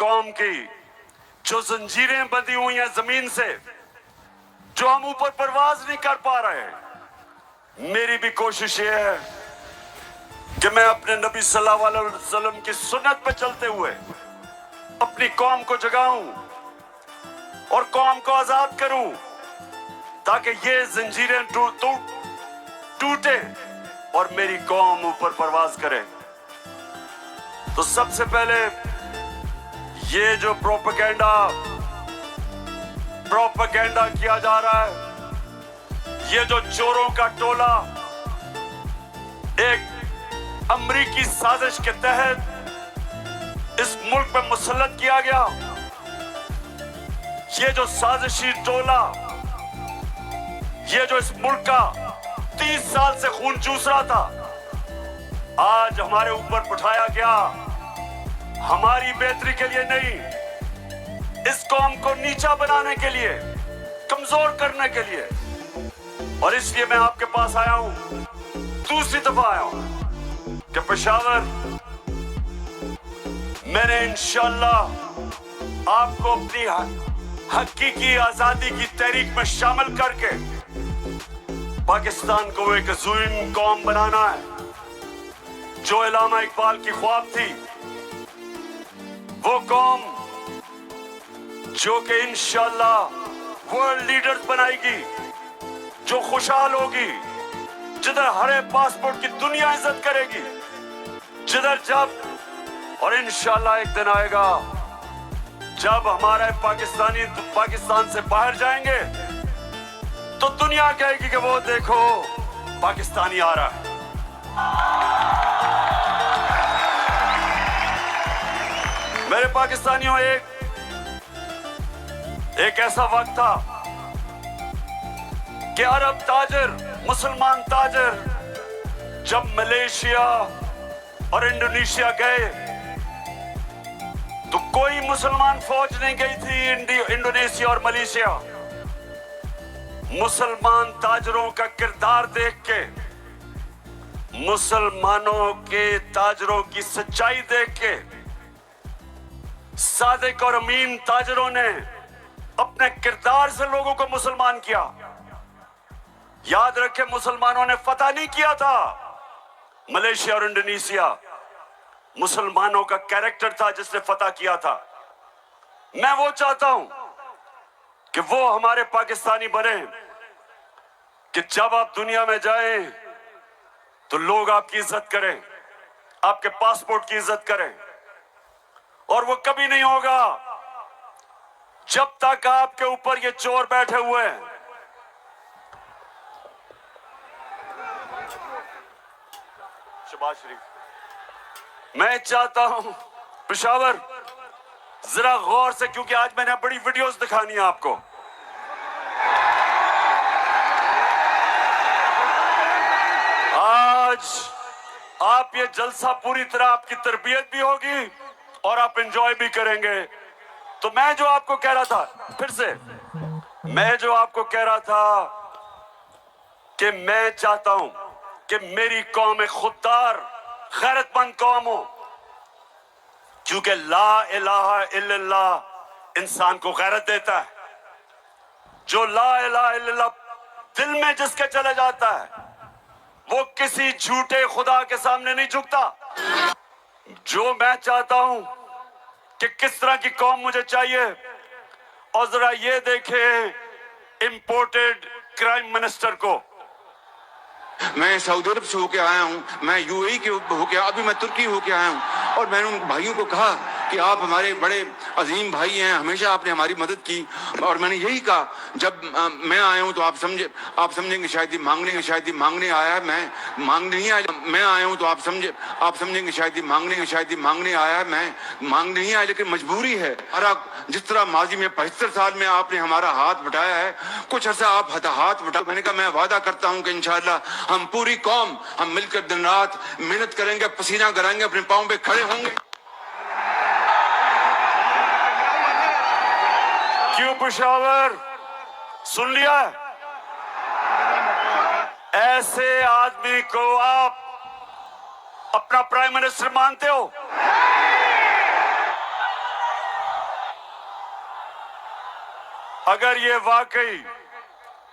कौम की जो जंजीरें बंधी हुई हैं जमीन से, जो हम ऊपर परवाज नहीं कर पा रहे, मेरी भी कोशिश ये है कि मैं अपने नबी सल्लल्लाहु अलैहि वसल्लम की सुन्नत पे चलते हुए अपनी कौम को जगाऊं और कौम को आजाद करूं, ताकि ये जंजीरें टूटे और मेरी कौम ऊपर परवाज करे। तो सबसे पहले ये जो प्रोपेगेंडा किया जा रहा है, ये जो चोरों का टोला एक अमरीकी साजिश के तहत इस मुल्क में मुसल्लत किया गया, ये जो साजिशी टोला, ये जो इस मुल्क का 30 साल से खून चूस रहा था, आज हमारे ऊपर उठाया गया हमारी बेहतरी के लिए नहीं, इस कौम को नीचा बनाने के लिए, कमजोर करने के लिए। और इसलिए मैं आपके पास आया हूं, दूसरी दफा आया हूं कि पेशावर, मैंने इंशाअल्लाह आपको अपनी हकीकी आजादी की तहरीक में शामिल करके पाकिस्तान को एक अज़ीम कौम बनाना है। जो इलामा इकबाल की ख्वाब थी, वो कौम जो कि इंशाअल्लाह वर्ल्ड लीडर्स बनाएगी, जो खुशहाल होगी, जिधर हरे पासपोर्ट की दुनिया इज्जत करेगी, जिधर जब और इंशाअल्लाह एक दिन आएगा जब हमारे पाकिस्तान से बाहर जाएंगे तो दुनिया कहेगी कि वो देखो पाकिस्तानी आ रहा है। मेरे पाकिस्तानियों, एक ऐसा वक्त था कि अरब ताजिर, मुसलमान ताजिर जब मलेशिया और इंडोनेशिया गए तो कोई मुसलमान फौज नहीं गई थी इंडोनेशिया और मलेशिया। मुसलमान ताजरों का किरदार देख के, मुसलमानों के ताजरों की सच्चाई देख के, सादिक और अमीन ताजरों ने अपने किरदार से लोगों को मुसलमान किया। याद रखें, मुसलमानों ने फतह नहीं किया था मलेशिया और इंडोनेशिया, मुसलमानों का कैरेक्टर था जिसने फतह किया था। मैं वो चाहता हूं कि वो हमारे पाकिस्तानी बने कि जब आप दुनिया में जाएं तो लोग आपकी इज्जत करें, आपके पासपोर्ट की इज्जत करें। और वो कभी नहीं होगा जब तक आपके ऊपर ये चोर बैठे हुए हैं। शबाज शरीफ, मैं चाहता हूं पेशावर जरा गौर से, क्योंकि आज मैंने बड़ी वीडियोस दिखानी है आपको। आज आप ये जलसा पूरी तरह आपकी तरबियत भी होगी और आप एंजॉय भी करेंगे। तो मैं जो आपको कह रहा था, फिर से मैं जो आपको कह रहा था कि मैं चाहता हूं कि मेरी कौम एक खुददार, गैरतमंद कौम हो, क्योंकि ला इलाहा इल्लल्लाह इंसान को गैरत देता है। जो ला इलाहा इल्लल्लाह दिल में जिसके चले जाता है, वो किसी झूठे खुदा के सामने नहीं झुकता। जो मैं चाहता हूं कि किस तरह की कौम मुझे चाहिए, और जरा ये देखें इंपोर्टेड क्राइम मिनिस्टर को। मैं सऊदी अरब से होके आया हूँ, मैं यूएई के होके, अभी मैं तुर्की होके आया हूँ। और मैंने उन भाइयों को कहा कि आप हमारे बड़े अजीम भाई हैं, हमेशा आपने हमारी मदद की। और मैंने यही कहा, जब मैं आया हूँ तो आप समझेंगे शायद ये मांगने आया है, मैं मांगने नहीं आया। मैं आया हूँ तो आप समझेंगे शायद ये मांगने आया है, मैं मांगने नहीं आया, लेकिन मजबूरी है। जिस तरह माजी में 75 साल में आपने हमारा हाथ बटाया है, कुछ अर्सा आप हाथ बटा। मैंने कहा मैं वादा करता हूँ कि इंशाअल्लाह हम पूरी कौम हम मिलकर दिन रात मेहनत करेंगे, पसीना कराएंगे, अपने पांव पे खड़े होंगे। क्यों पेशावर, सुन लिया? ऐसे आदमी को आप अपना प्राइम मिनिस्टर मानते हो? अगर ये वाकई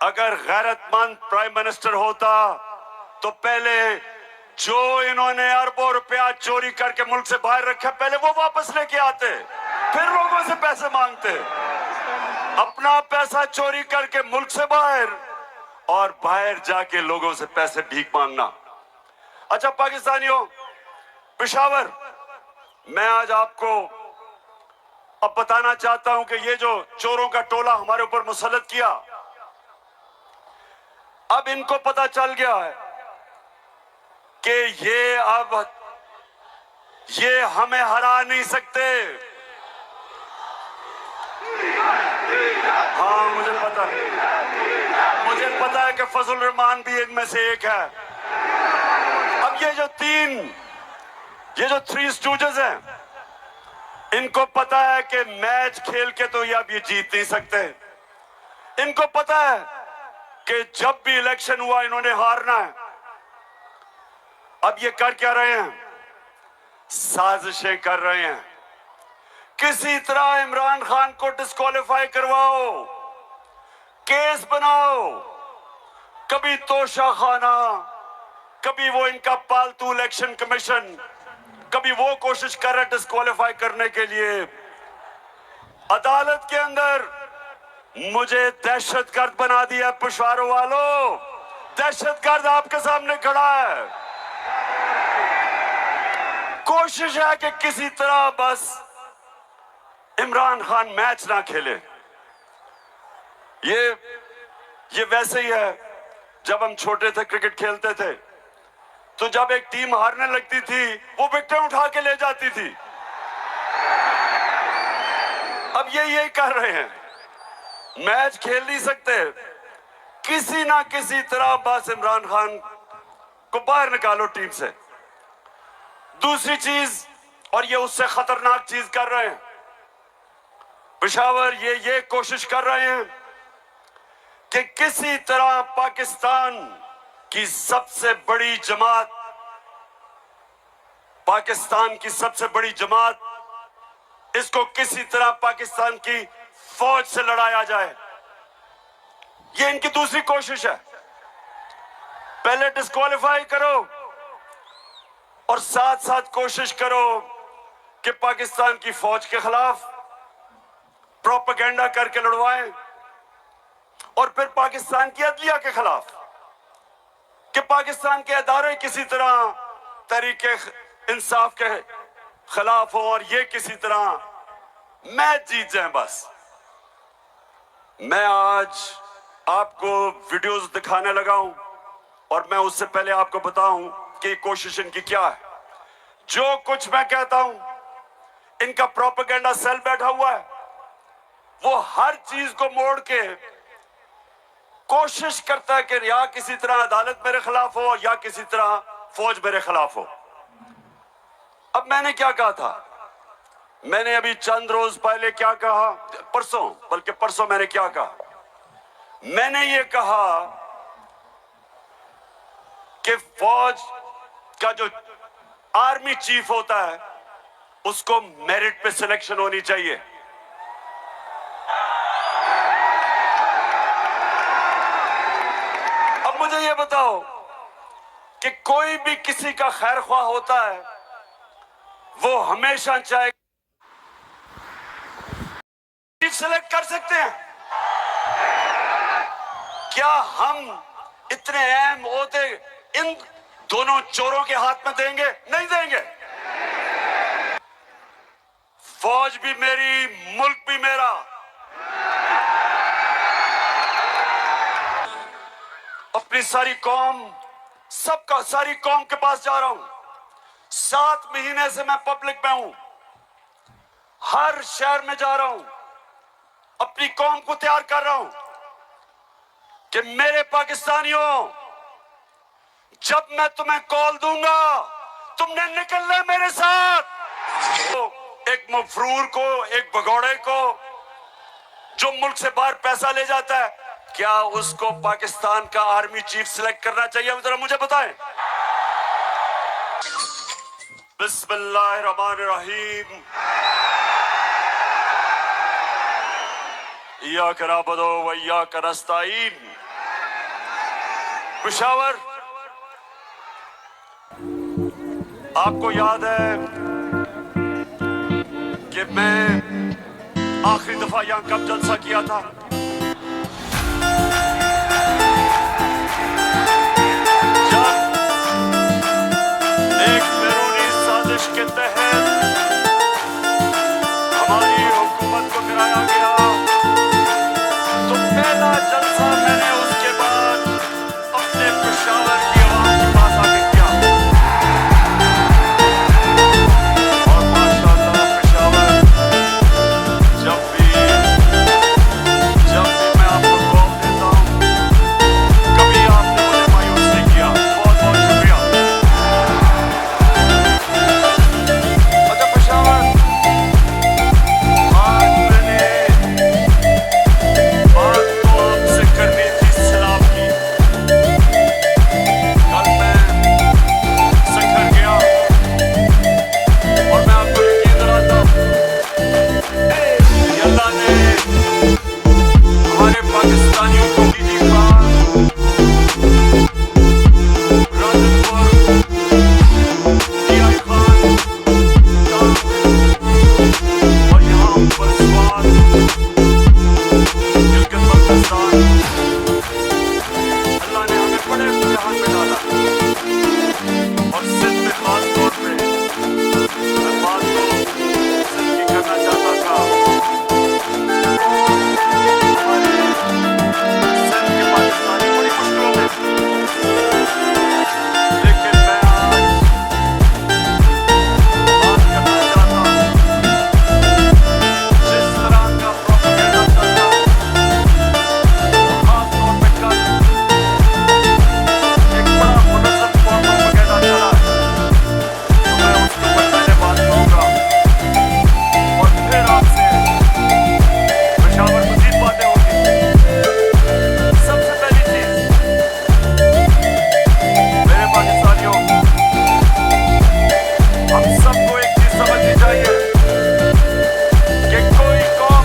अगर गैरतमंद प्राइम मिनिस्टर होता तो पहले जो इन्होंने अरबों रुपया चोरी करके मुल्क से बाहर रखा पहले वो वापस लेके आते, फिर लोगों से पैसे मांगते। अपना पैसा चोरी करके मुल्क से बाहर और बाहर जाके लोगों से पैसे भीख मांगना। अच्छा पाकिस्तानियों, पेशावर, मैं आज आपको अब बताना चाहता हूं कि ये जो चोरों का टोला हमारे ऊपर मुसल्लत किया, अब इनको पता चल गया है कि ये हमें हरा नहीं सकते। हाँ मुझे पता है कि फजल रहमान भी इनमें से एक है। अब ये जो थ्री स्टूजेस हैं, इनको पता है कि मैच खेल के तो अब ये जीत नहीं सकते। इनको पता है कि जब भी इलेक्शन हुआ इन्होंने हारना है। अब ये कर क्या रहे हैं? साजिशें कर रहे हैं। किसी तरह इमरान खान को डिस्क्वालीफाई करवाओ, केस बनाओ, कभी तोशा खाना, कभी वो इनका पालतू इलेक्शन कमीशन, कभी वो कोशिश कर रहे डिस्क्वालीफाई करने के लिए। अदालत के अंदर मुझे दहशतगर्द बना दिया। पेशावरों वालों, दहशतगर्द आपके सामने खड़ा है। कोशिश है कि किसी तरह बस इमरान खान मैच ना खेले। ये वैसे ही है, जब हम छोटे थे क्रिकेट खेलते थे तो जब एक टीम हारने लगती थी वो विकेट उठा के ले जाती थी। अब ये यही कर रहे हैं, मैच खेल नहीं सकते, किसी ना किसी तरह बस इमरान खान को बाहर निकालो टीम से। दूसरी चीज, और ये उससे खतरनाक चीज कर रहे हैं, पेशावर ये कोशिश कर रहे हैं कि किसी तरह पाकिस्तान की सबसे बड़ी जमात, इसको किसी तरह पाकिस्तान की फौज से लड़ाया जाए। ये इनकी दूसरी कोशिश है। पहले डिस्क्वालीफाई करो और साथ साथ कोशिश करो कि पाकिस्तान की फौज के खिलाफ प्रोपेगेंडा करके लड़वाएं, और फिर पाकिस्तान की अदलिया के खिलाफ कि पाकिस्तान के अदारे किसी तरह तहरीके इंसाफ के खिलाफ हो और ये किसी तरह मैच जीत जाए। बस मैं आज आपको वीडियोस दिखाने लगा हूं, और मैं उससे पहले आपको बताऊं कि कोशिश इनकी क्या है। जो कुछ मैं कहता हूं, इनका प्रोपेगेंडा सेल बैठा हुआ है, वो हर चीज को मोड़ के कोशिश करता है कि या किसी तरह अदालत मेरे खिलाफ हो या किसी तरह फौज मेरे खिलाफ हो। अब मैंने क्या कहा था? मैंने अभी चंद रोज पहले क्या कहा, परसों मैंने क्या कहा? मैंने ये कहा कि फौज का जो आर्मी चीफ होता है उसको मेरिट पे सिलेक्शन होनी चाहिए। अब मुझे ये बताओ कि कोई भी किसी का खैर ख्वाह होता है, वो हमेशा चाहे चीफ सिलेक्ट कर सकते हैं। क्या हम इतने अहम ओहदे इन दोनों चोरों के हाथ में देंगे? नहीं देंगे। फौज भी मेरी, मुल्क भी मेरा। अपनी सारी कौम, सारी कौम के पास जा रहा हूं। 7 महीने से मैं पब्लिक में हूं, हर शहर में जा रहा हूं, अपनी कौम को तैयार कर रहा हूं कि मेरे पाकिस्तानियों, जब मैं तुम्हें कॉल दूंगा तुमने निकलना है मेरे साथ। तो एक मफरूर को, एक भगौड़े को जो मुल्क से बाहर पैसा ले जाता है, क्या उसको पाकिस्तान का आर्मी चीफ सिलेक्ट करना चाहिए? जरा मुझे बताएं। बिस्मिल्लाहिर्रहमानिर्रहीम। इय्याक नअबुदु व इय्याक नस्तईन। पेशावर, आपको याद है कि मैं आखिरी दफा यहां कब जलसा किया था? जब एक बैरूनी साजिश के तहत हमारी हुकूमत को गिराया गया, तो पहला जलसा मैंने उसके बाद अपने पेशावर की आवाम के पास आके किया। और माशाअल्लाह पेशावर, जब भी मैं आपको कॉल देता हूँ, कभी आपने मुझे मायूस नहीं किया। बहुत बहुत शुक्रिया। अच्छा पेशावर, आज मैंने बात तो आपसे करनी थी सलाम की। कल मैं सखर गया और मैं आपको यकीन दिलाता हूँ कि अल्लाह ने हमारे पाकिस्तानियों को दीदी खान, राजनपुर, DI खान, और यहाँ पर स्वाद, गिलगित बल्तिस्तान, अल्लाह ने हमें बड़े इम्तिहान में डाला। और सिंध में खास तौर पे मैं बात तो सिंध की करना चाहता था। हमारे सिंध के पाकिस्तानी बड़ी मुश्किलों में, लेकिन मैं आज बात करना चाहता हूँ जिस तरह का प्रोपेगेंडा चलता है, खास तौर पे कल एक बड़ा मुनज़्ज़म प्रोपेगेंडा चला है, तो मैं उसके ऊपर पहले बात करूंगा और फिर आपसे पेशावर मजीद बातें होंगी। सबसे पहली चीज, मेरे पाकिस्तानियों, हम सबको एक चीज समझनी चाहिए कि कोई कौम,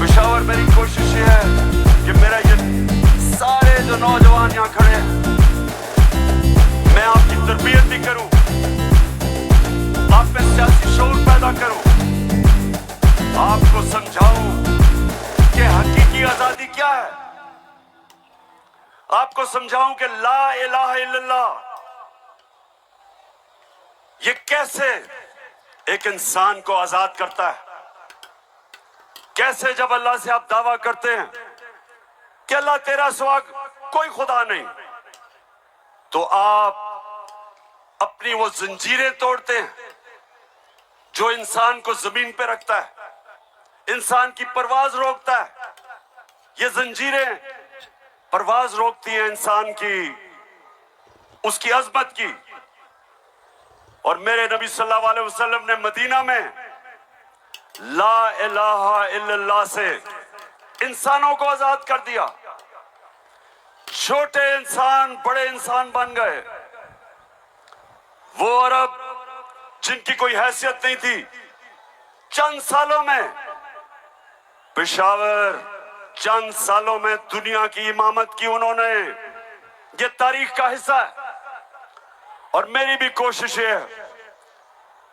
पेशावर मेरी कोशिश ये है कि मेरा ये सारे जो नौजवान यहाँ खड़े हैं, मैं आपकी तरबियत भी करूं, आप में सियासी शऊर पैदा करूं, आपको समझाऊं कि हकीकी आजादी क्या है, आपको समझाऊं कि ला इलाहा इल्लल्लाह ये कैसे एक इंसान को आजाद करता है। कैसे जब अल्लाह से आप दावा करते हैं कि अल्लाह तेरा सिवा कोई खुदा नहीं, तो आप अपनी वो जंजीरें तोड़ते हैं जो इंसान को जमीन पे रखता है, इंसान की परवाज रोकता है। ये जंजीरें परवाज रोकती हैं इंसान की, उसकी अजमत की। और मेरे नबी सल्लल्लाहु अलैहि वसल्लम ने मदीना में ला इलाहा इल्लल्लाह से इंसानों को आजाद कर दिया। छोटे इंसान बड़े इंसान बन गए। वो अरब जिनकी कोई हैसियत नहीं थी, चंद सालों में, पेशावर चंद सालों में दुनिया की इमामत की उन्होंने। ये तारीख का हिस्सा है। और मेरी भी कोशिश है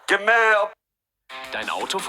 कि मैं Dein Auto